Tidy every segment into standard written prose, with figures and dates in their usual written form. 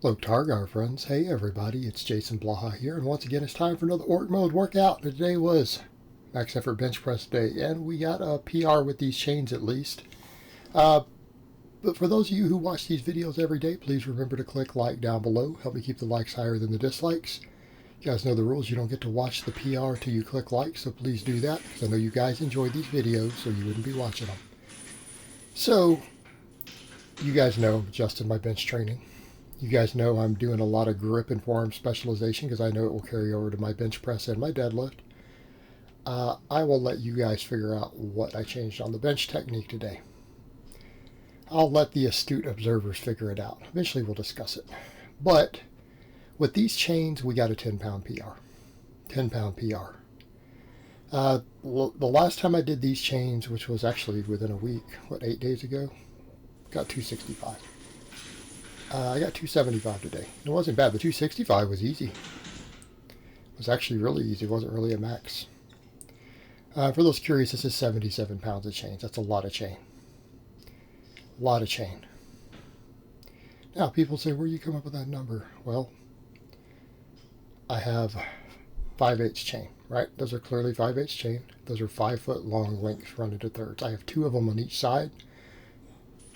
Hello Targar friends, hey everybody, it's Jason Blaha here, and once again it's time for another Orc Mode workout. Today was max effort bench press day, and we got a PR with these chains at least. But for those of you who watch these videos every day, please remember to click like down below. Help me keep the likes higher than the dislikes. You guys know the rules, you don't get to watch the PR till you click like, so please do that, because I know you guys enjoy these videos, so you wouldn't be watching them. So, you guys know I'm adjusting my bench training. You guys know I'm doing a lot of grip and forearm specialization because I know it will carry over to my bench press and my deadlift. I will let you guys figure out what I changed on the bench technique today. I'll let the astute observers figure it out. Eventually we'll discuss it. But with these chains, we got a 10-pound PR. 10-pound PR. The last time I did these chains, which was actually within a week, 8 days ago, got 265. I got 275 today. It wasn't bad. The 265 was easy. It was actually really easy. It wasn't really a max. For those curious, this is 77 pounds of chains. That's a lot of chain. A lot of chain. Now, people say, where do you come up with that number? Well, I have 5/8 chain, right? Those are clearly 5/8 chain. Those are 5-foot long links run into thirds. I have 2 of them on each side.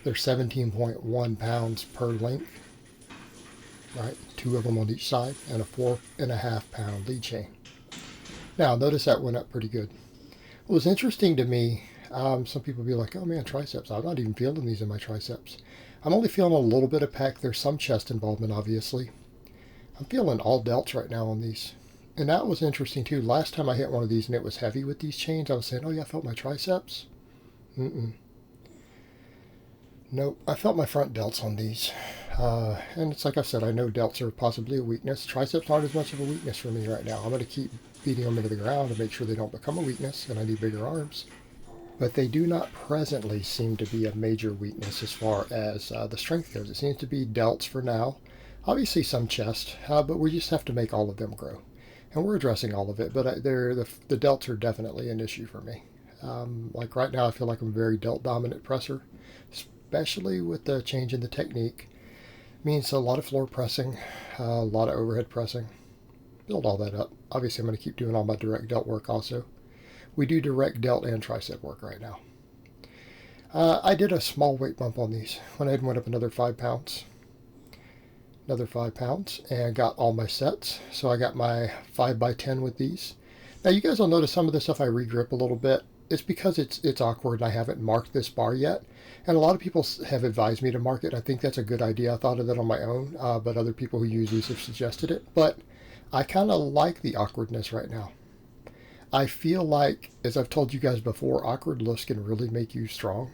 They're 17.1 pounds per link, right? 2 of them on each side, and a 4.5 pound lead chain. Now, notice that went up pretty good. What was interesting to me, some people be like, oh man, triceps. I'm not even feeling these in my triceps. I'm only feeling a little bit of pec. There's some chest involvement, obviously. I'm feeling all delts right now on these. And that was interesting too. Last time I hit one of these and it was heavy with these chains, I was saying, oh yeah, I felt my triceps. Nope, I felt my front delts on these. And it's like I said, I know delts are possibly a weakness. Triceps aren't as much of a weakness for me right now. I'm going to keep beating them into the ground to make sure they don't become a weakness, and I need bigger arms. But they do not presently seem to be a major weakness as far as the strength goes. It seems to be delts for now. Obviously some chest, but we just have to make all of them grow. And we're addressing all of it, but the delts are definitely an issue for me. Like right now, I feel like I'm a very delt-dominant presser, especially with the change in the technique. It means a lot of floor pressing, a lot of overhead pressing. Build all that up. Obviously, I'm going to keep doing all my direct delt work also. We do direct delt and tricep work right now. I did a small weight bump on these. Went ahead and went up another 5 pounds. Another 5 pounds, and got all my sets. So I got my 5x10 with these. Now you guys will notice some of the stuff I regrip a little bit. It's because it's awkward and I haven't marked this bar yet. And a lot of people have advised me to mark it. I think that's a good idea. I thought of that on my own, but other people who use these have suggested it. But I kind of like the awkwardness right now. I feel like, as I've told you guys before, awkward lifts can really make you strong.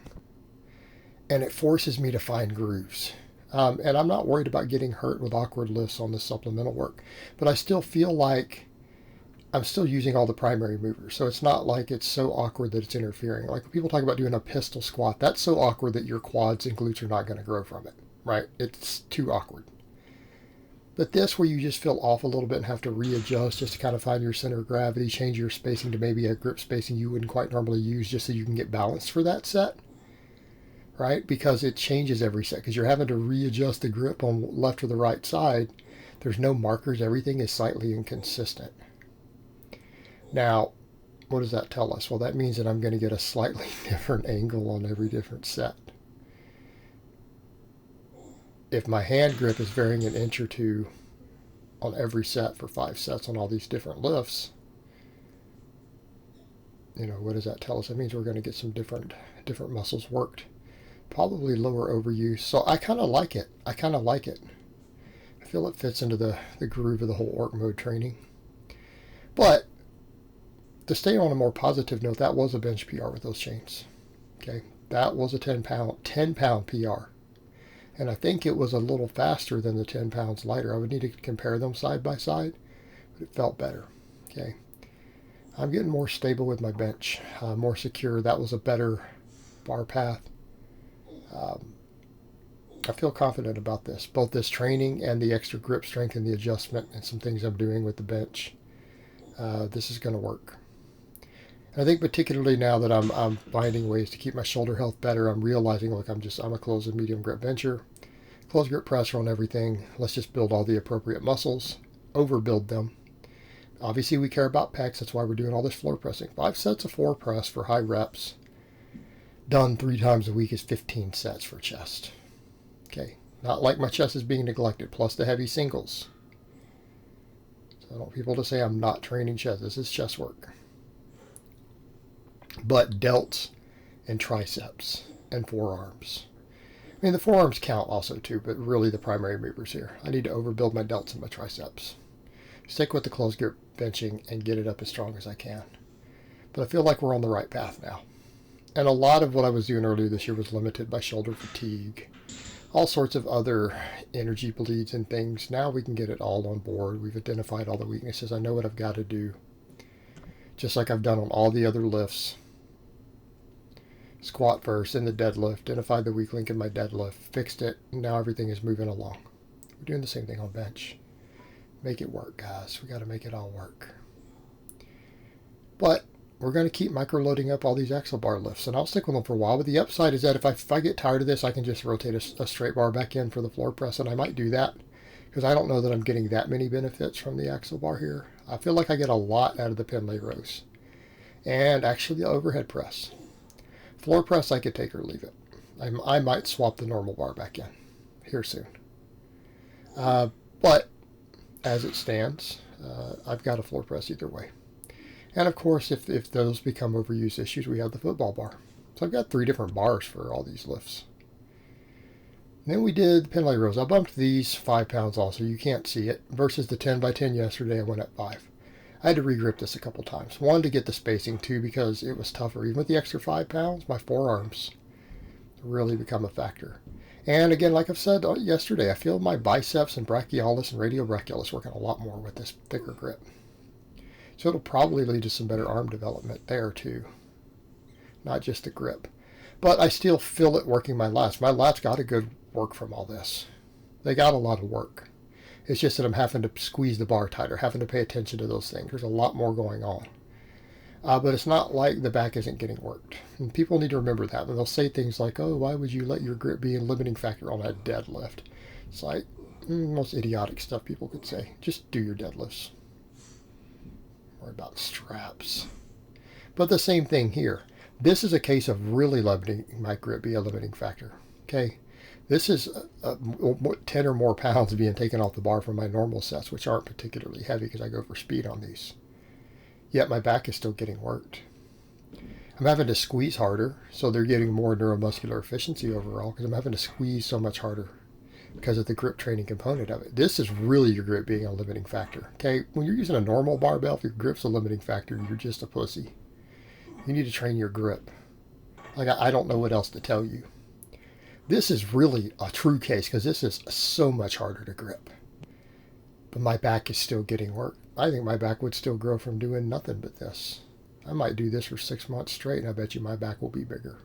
And it forces me to find grooves. And I'm not worried about getting hurt with awkward lifts on this supplemental work. But I still feel like I'm still using all the primary movers. So it's not like it's so awkward that it's interfering. Like when people talk about doing a pistol squat, that's so awkward that your quads and glutes are not going to grow from it, right? It's too awkward. But this, where you just feel off a little bit and have to readjust just to kind of find your center of gravity, change your spacing to maybe a grip spacing you wouldn't quite normally use just so you can get balanced for that set, right? Because it changes every set because you're having to readjust the grip on left or the right side. There's no markers. Everything is slightly inconsistent. Now, what does that tell us? Well, that means that I'm going to get a slightly different angle on every different set. If my hand grip is varying an inch or two on every set for 5 sets on all these different lifts, you know, what does that tell us? That means we're going to get some different muscles worked. Probably lower overuse. So I kind of like it. I kind of like it. I feel it fits into the groove of the whole Orc Mode training. But to stay on a more positive note, that was a bench PR with those chains. Okay, that was a 10 pound PR. And I think it was a little faster than the 10 pounds lighter. I would need to compare them side by side, but it felt better. Okay, I'm getting more stable with my bench, more secure. That was a better bar path. I feel confident about this, both this training and the extra grip strength and the adjustment and some things I'm doing with the bench. This is going to work. And I think particularly now that I'm finding ways to keep my shoulder health better, I'm realizing, look, I'm a close and medium grip bencher. close grip pressure on everything. Let's just build all the appropriate muscles, overbuild them. Obviously, we care about pecs. That's why we're doing all this floor pressing. 5 sets of floor press for high reps, done 3 times a week, is 15 sets for chest. Okay, not like my chest is being neglected, plus the heavy singles. So I don't want people to say I'm not training chest. This is chest work. But delts and triceps and forearms. I mean, the forearms count also too, but really the primary movers here. I need to overbuild my delts and my triceps. Stick with the closed grip benching and get it up as strong as I can. But I feel like we're on the right path now. And a lot of what I was doing earlier this year was limited by shoulder fatigue, all sorts of other energy bleeds and things. Now we can get it all on board. We've identified all the weaknesses. I know what I've got to do, just like I've done on all the other lifts. Squat first, then the deadlift, identified the weak link in my deadlift, fixed it, and now everything is moving along. We're doing the same thing on bench. Make it work, guys. We got to make it all work. But we're going to keep micro-loading up all these axle bar lifts, and I'll stick with them for a while. But the upside is that if I get tired of this, I can just rotate a straight bar back in for the floor press, and I might do that because I don't know that I'm getting that many benefits from the axle bar here. I feel like I get a lot out of the pin lay rows and actually the overhead press. Floor press, I could take or leave it. I might swap the normal bar back in here soon. But as it stands, I've got a floor press either way. And of course, if those become overuse issues, we have the football bar. So I've got 3 different bars for all these lifts. And then we did the pin lay rows. I bumped these 5 pounds also. You can't see it. Versus the 10 by 10 yesterday, I went up 5. I had to regrip this a couple times. 1, to get the spacing. 2, because it was tougher. Even with the extra 5 pounds, my forearms really become a factor. And again, like I've said yesterday, I feel my biceps and brachialis and radiobrachialis working a lot more with this thicker grip. So it'll probably lead to some better arm development there too. Not just the grip. But I still feel it working my lats. My lats got a good work from all this. They got a lot of work. It's just that I'm having to squeeze the bar tighter, having to pay attention to those things. There's a lot more going on. But it's not like the back isn't getting worked. And people need to remember that. And they'll say things like, oh, why would you let your grip be a limiting factor on a deadlift? It's like most idiotic stuff people could say. Just do your deadlifts. Don't worry about straps. But the same thing here. This is a case of really letting my grip be a limiting factor. Okay? This is 10 or more pounds being taken off the bar from my normal sets, which aren't particularly heavy because I go for speed on these. Yet my back is still getting worked. I'm having to squeeze harder, so they're getting more neuromuscular efficiency overall because I'm having to squeeze so much harder because of the grip training component of it. This is really your grip being a limiting factor. Okay, when you're using a normal barbell, if your grip's a limiting factor, you're just a pussy. You need to train your grip. Like I don't know what else to tell you. This is really a true case because this is so much harder to grip. But my back is still getting work. I think my back would still grow from doing nothing but this. I might do this for 6 months straight, and I bet you my back will be bigger.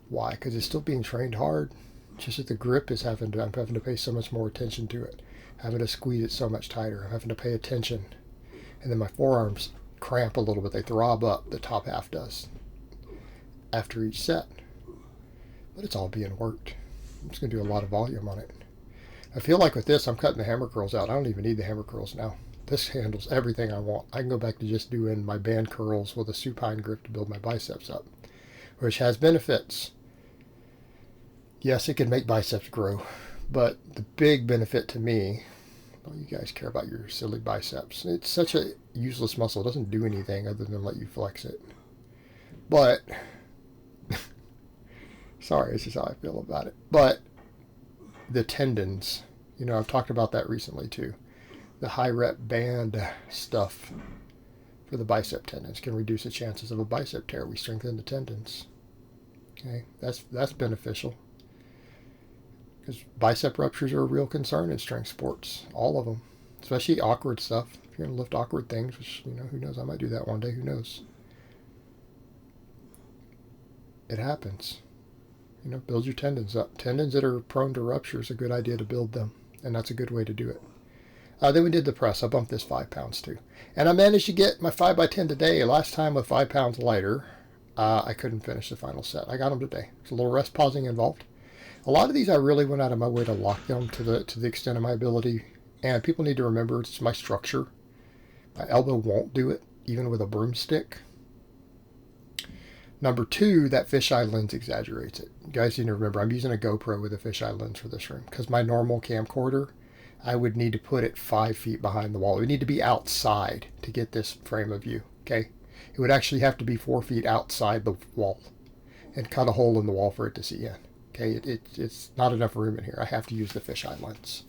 Why? Because it's still being trained hard. Just that the grip is I'm having to pay so much more attention to it. Having to squeeze it so much tighter. I'm having to pay attention. And then my forearms cramp a little bit. They throb up. The top half does. After each set. But it's all being worked. I'm just going to do a lot of volume on it. I feel like with this, I'm cutting the hammer curls out. I don't even need the hammer curls now. This handles everything I want. I can go back to just doing my band curls with a supine grip to build my biceps up, which has benefits. Yes, it can make biceps grow, but the big benefit to me, well, you guys care about your silly biceps. It's such a useless muscle. It doesn't do anything other than let you flex it. But, sorry, it's just how I feel about it. But the tendons, I've talked about that recently too. The high rep band stuff for the bicep tendons can reduce the chances of a bicep tear. We strengthen the tendons. Okay, that's beneficial. Because bicep ruptures are a real concern in strength sports. All of them. Especially awkward stuff. If you're going to lift awkward things, which, who knows, I might do that one day, who knows. It happens. Build your tendons up. Tendons that are prone to rupture is a good idea to build them, and that's a good way to do it. Then we did the press. I bumped this 5 pounds too. And I managed to get my 5 by 10 today. Last time with 5 pounds lighter, I couldn't finish the final set. I got them today. There's a little rest pausing involved. A lot of these I really went out of my way to lock them to the extent of my ability. And people need to remember it's my structure. My elbow won't do it, even with a broomstick. Number two, that fisheye lens exaggerates it. You guys need to remember, I'm using a GoPro with a fisheye lens for this room, because my normal camcorder, I would need to put it 5 feet behind the wall. It would need to be outside to get this frame of view, okay? It would actually have to be 4 feet outside the wall and cut a hole in the wall for it to see in, okay? It's not enough room in here. I have to use the fisheye lens.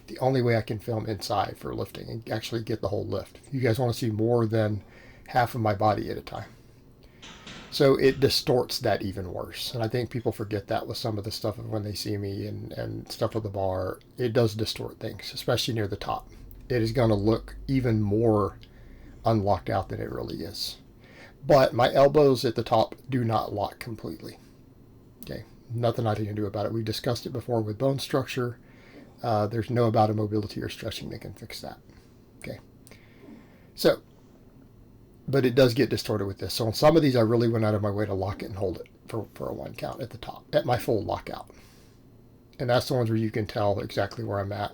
The only way I can film inside for lifting and actually get the whole lift. You guys want to see more than half of my body at a time. So it distorts that even worse. And I think people forget that with some of the stuff when they see me and stuff with the bar. It does distort things, especially near the top. It is going to look even more unlocked out than it really is. But my elbows at the top do not lock completely. Okay, nothing I can do about it. We discussed it before with bone structure. There's no amount of mobility or stretching that can fix that. Okay, so, but it does get distorted with this. So on some of these, I really went out of my way to lock it and hold it for a 1 count at the top, at my full lockout. And that's the ones where you can tell exactly where I'm at.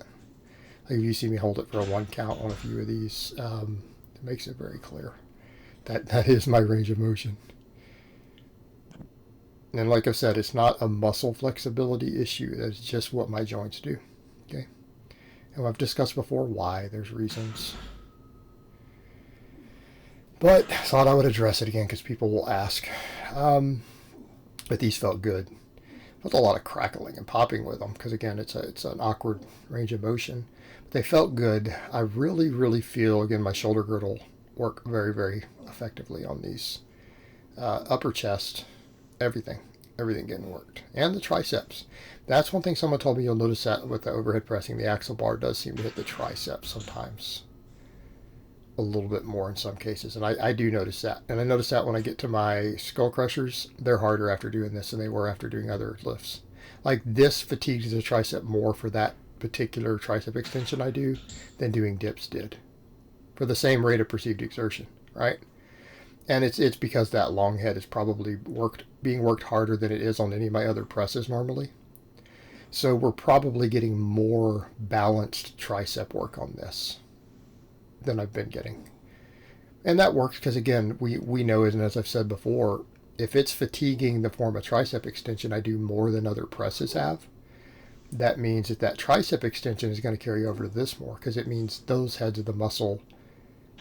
Like if you see me hold it for a 1 count on a few of these, it makes it very clear. That is my range of motion. And like I said, it's not a muscle flexibility issue. That's just what my joints do. Okay. And I've discussed before why. There's reasons. But I thought I would address it again because people will ask. But these felt good. Felt a lot of crackling and popping with them because again, it's an awkward range of motion. But they felt good. I really, really feel again my shoulder girdle work very, very effectively on these. Upper chest, everything getting worked, and the triceps. That's one thing someone told me. You'll notice that with the overhead pressing, the axle bar does seem to hit the triceps sometimes a little bit more in some cases, and I do notice that. And I notice that when I get to my Skullcrushers, they're harder after doing this than they were after doing other lifts. Like this fatigues the tricep more for that particular tricep extension I do than doing dips did for the same rate of perceived exertion, right? And it's because that long head is probably being worked harder than it is on any of my other presses normally. So we're probably getting more balanced tricep work on this than I've been getting. And that works because, again, we know, and as I've said before, if it's fatiguing the form of tricep extension I do more than other presses have, that means that tricep extension is going to carry over to this more because it means those heads of the muscle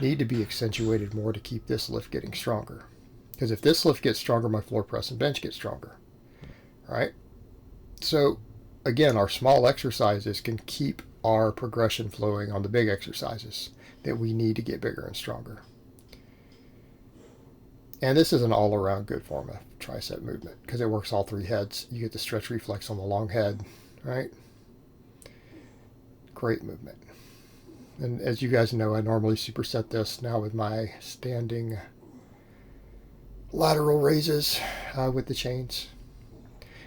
need to be accentuated more to keep this lift getting stronger. Because if this lift gets stronger, my floor press and bench get stronger. Right? So, again, our small exercises can keep our progression flowing on the big exercises that we need to get bigger and stronger. And this is an all-around good form of tricep movement because it works all 3 heads. You get the stretch reflex on the long head, right? Great movement. And as you guys know, I normally superset this now with my standing lateral raises with the chains.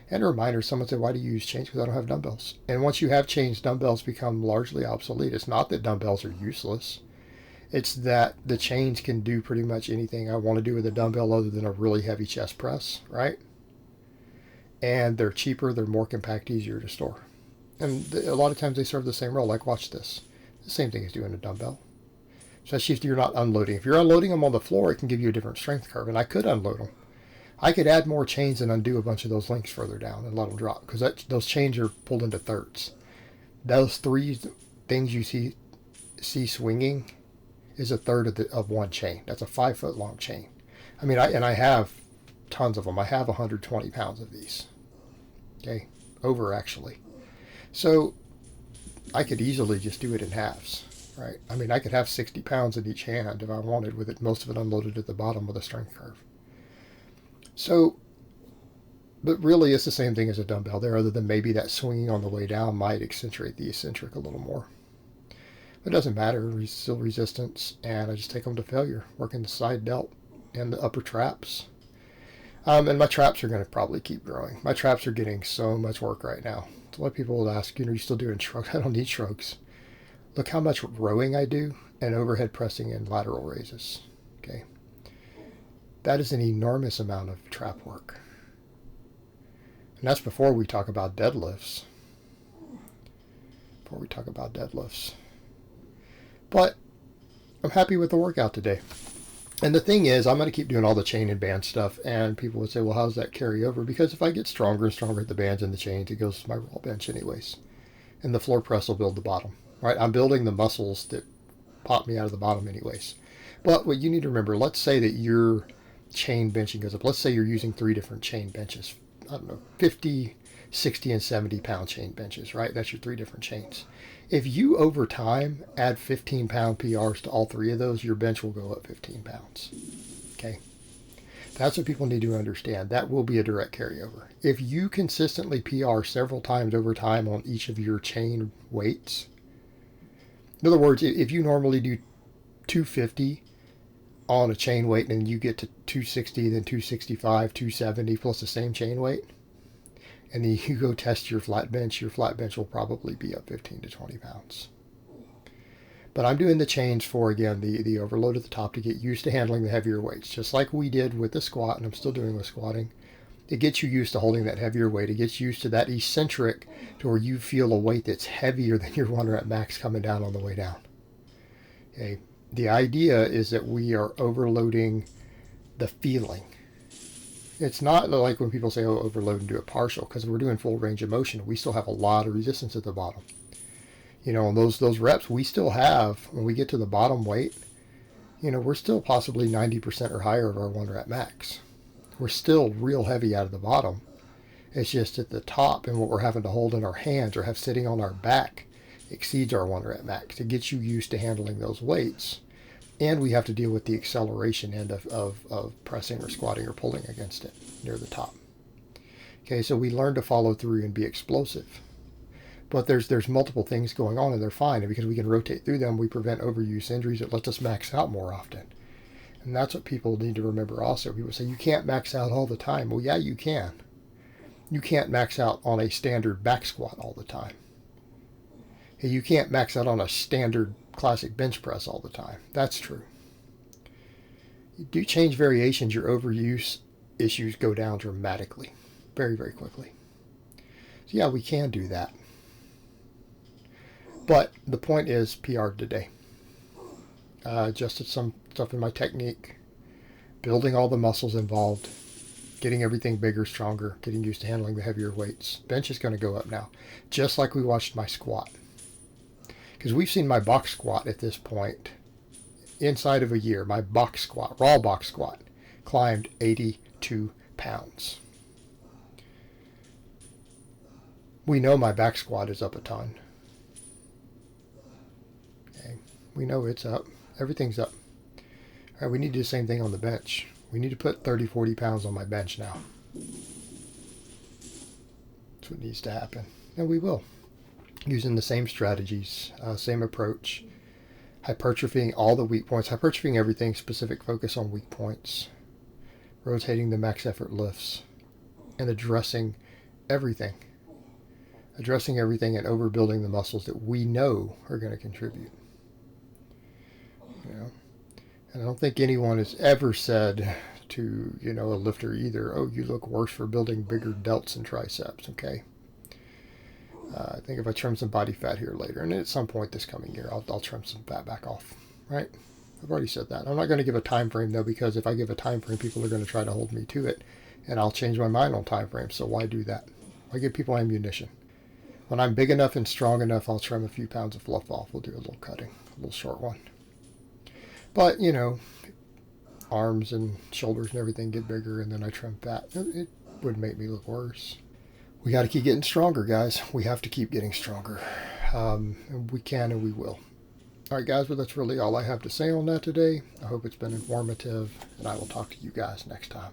And a reminder, someone said, why do you use chains? Because I don't have dumbbells. And once you have chains, dumbbells become largely obsolete. It's not that dumbbells are useless. It's that the chains can do pretty much anything I want to do with a dumbbell other than a really heavy chest press, right? And they're cheaper, they're more compact, easier to store. And a lot of times they serve the same role. Like, watch this. The same thing as doing a dumbbell. Especially if you're not unloading. If you're unloading them on the floor, it can give you a different strength curve. And I could unload them. I could add more chains and undo a bunch of those links further down and let them drop. Because those chains are pulled into thirds. Those 3 things you see swinging is a third of one chain. That's a 5-foot long chain. I mean, I have tons of them. I have 120 pounds of these. Okay? Over, actually. So I could easily just do it in halves, right? I mean, I could have 60 pounds in each hand if I wanted, with it, most of it unloaded at the bottom with a strength curve. So, but really it's the same thing as a dumbbell there, other than maybe that swinging on the way down might accentuate the eccentric a little more. It doesn't matter, it's still resistance, and I just take them to failure, working the side delt and the upper traps. And my traps are going to probably keep growing. My traps are getting so much work right now. A lot of people will ask, are you still doing strokes? I don't need strokes. Look how much rowing I do and overhead pressing and lateral raises. Okay, that is an enormous amount of trap work. And that's before we talk about deadlifts. Before we talk about deadlifts. But I'm happy with the workout today. And the thing is, I'm going to keep doing all the chain and band stuff. And people would say, well, how does that carry over? Because if I get stronger and stronger at the bands and the chains, it goes to my raw bench anyways. And the floor press will build the bottom. Right? I'm building the muscles that pop me out of the bottom anyways. But what you need to remember, let's say that your chain benching goes up. Let's say you're using 3 different chain benches. I don't know, 50, 60, and 70 pound chain benches, right? That's your 3 different chains. If you, over time, add 15 pound PRs to all 3 of those, your bench will go up 15 pounds. Okay? That's what people need to understand. That will be a direct carryover. If you consistently PR several times over time on each of your chain weights, in other words, if you normally do 250 on a chain weight and you get to 260, then 265, 270 plus the same chain weight, and then you go test your flat bench will probably be up 15 to 20 pounds. But I'm doing the chains for, again, the overload at the top to get used to handling the heavier weights, just like we did with the squat, and I'm still doing with squatting. It gets you used to holding that heavier weight. It gets you used to that eccentric to where you feel a weight that's heavier than your 1 rep max coming down on the way down. Okay. The idea is that we are overloading the feeling. It's not like when people say, oh, overload and do it partial, because we're doing full range of motion. We still have a lot of resistance at the bottom. You know, and those reps we still have, when we get to the bottom weight, you know, we're still possibly 90% or higher of our 1 rep max. We're still real heavy out of the bottom. It's just at the top, and what we're having to hold in our hands or have sitting on our back exceeds our 1 rep max. It gets you used to handling those weights. And we have to deal with the acceleration end of pressing or squatting or pulling against it near the top. Okay, so we learn to follow through and be explosive. But there's multiple things going on, and they're fine. And because we can rotate through them, we prevent overuse injuries. It lets us max out more often. And that's what people need to remember also. People say, you can't max out all the time. Well, yeah, you can. You can't max out on a standard back squat all the time. You can't max out on a standard classic bench press all the time. That's true. You do change variations, your overuse issues go down dramatically. Very, very quickly. So yeah, we can do that. But the point is, PR today. Adjusted some stuff in my technique. Building all the muscles involved. Getting everything bigger, stronger. Getting used to handling the heavier weights. Bench is going to go up now. Just like we watched my squat. Because we've seen my box squat at this point, inside of a year, my box squat, raw box squat, climbed 82 pounds. We know my back squat is up a ton. Okay. We know it's up. Everything's up. All right, we need to do the same thing on the bench. We need to put 30, 40 pounds on my bench now. That's what needs to happen. And we will. Using the same strategies, same approach, hypertrophying all the weak points, hypertrophying everything, specific focus on weak points, rotating the max effort lifts, and addressing everything and overbuilding the muscles that we know are going to contribute. You know, and I don't think anyone has ever said to, you know, a lifter either, oh, you look worse for building bigger delts and triceps, okay? I think if I trim some body fat here later, and at some point this coming year, I'll trim some fat back off, right? I've already said that. I'm not going to give a time frame, though, because if I give a time frame, people are going to try to hold me to it, and I'll change my mind on time frames, so why do that? I give people ammunition. When I'm big enough and strong enough, I'll trim a few pounds of fluff off. We'll do a little cutting, a little short one. But, you know, arms and shoulders and everything get bigger, and then I trim fat. It would make me look worse. We got to keep getting stronger, guys. We have to keep getting stronger. And we can and we will. All right, guys, well, that's really all I have to say on that today. I hope it's been informative, and I will talk to you guys next time.